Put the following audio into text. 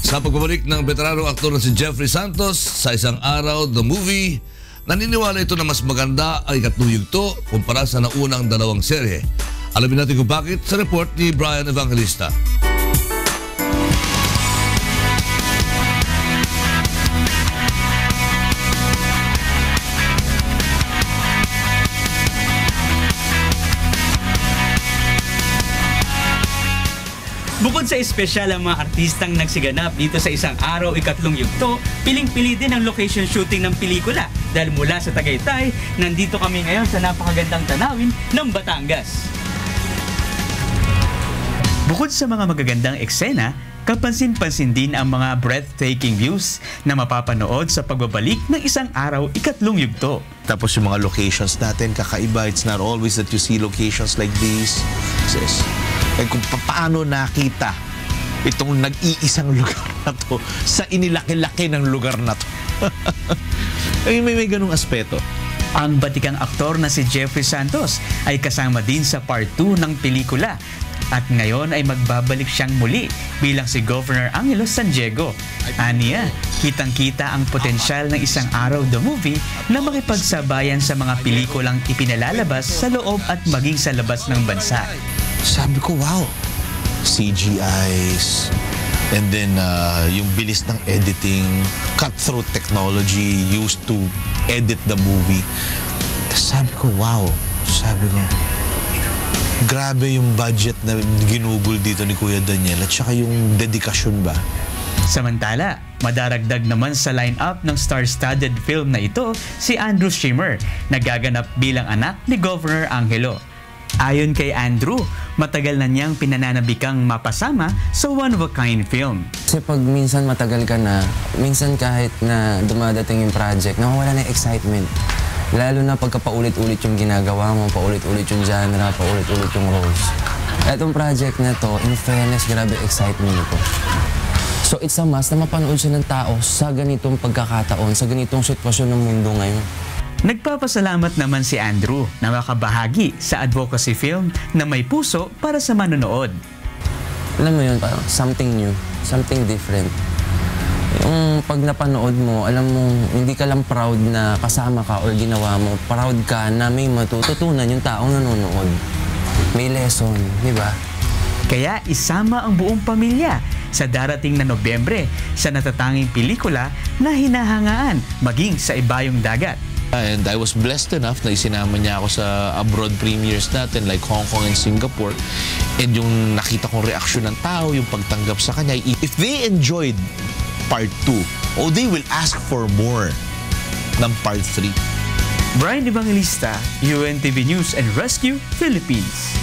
Sa pagbabalik ng veteranong aktor na si Jeffrey Santos sa Isang Araw, the movie, naniniwala ito na mas maganda ang ikatlong yugto kumpara sa naunang dalawang serye. Alamin natin kung bakit sa report ni Brian Evangelista. Bukod sa espesyal ang mga artistang nagsiganap dito sa Isang Araw, ikatlong yugto, piling-pili din ang location shooting ng pelikula. Dahil mula sa Tagaytay, nandito kami ngayon sa napakagandang tanawin ng Batangas. Bukod sa mga magagandang eksena, kapansin-pansin din ang mga breathtaking views na mapapanood sa pagbabalik ng Isang Araw, ikatlong yugto. Tapos yung mga locations natin, kakaiba. It's not always that you see locations like these. Kung paano nakita itong nag-iisang lugar na to sa inilaki-laki ng lugar na to. may ganung aspeto. Ang batikang aktor na si Jeffrey Santos ay kasama din sa part 2 ng pelikula. At ngayon ay magbabalik siyang muli bilang si Governor Angelo San Diego. Aniya, kitang-kita ang potensyal ng Isang Araw the movie na makipagsabayan sa mga pelikulang ipinalalabas sa loob at maging sa labas ng bansa. Sabi ko, wow, CGIs, and then yung bilis ng editing, cut-through technology used to edit the movie. Sabi ko, wow, grabe yung budget na ginugol dito ni Kuya Daniel at saka yung dedikasyon ba. Samantala, madaragdag naman sa line-up ng star-studded film na ito si Andrew Schimmer, na gaganap bilang anak ni Governor Angelo. Ayon kay Andrew, matagal na niyang pinananabikang mapasama sa one-of-a-kind film. Kasi pag minsan matagal ka na, minsan kahit na dumadating yung project, nawawala na yung excitement. Lalo na pagka paulit-ulit yung ginagawa mo, paulit-ulit yung genre, paulit-ulit yung roles. Etong project na to, in fairness, grabe excitement nito. So it's a must na mapanood siya ng tao sa ganitong pagkakataon, sa ganitong sitwasyon ng mundo ngayon. Nagpapasalamat naman si Andrew na makabahagi sa advocacy film na may puso para sa manonood. Alam mo yun, parang something new, something different. Yung pag napanood mo, alam mo, hindi ka lang proud na kasama ka or ginawa mo. Proud ka na may matututunan yung taong nanonood. May lesson, di ba? Kaya isama ang buong pamilya sa darating na Nobyembre sa natatanging pelikula na hinahangaan maging sa ibayong dagat. And I was blessed enough na isinama niya ako sa abroad premieres natin like Hong Kong and Singapore. And yung nakita kong reaksyon ng tao, yung pagtanggap sa kanya, if they enjoyed part 2, they will ask for more ng part 3. Brian Evangelista, UNTV News and Rescue, Philippines.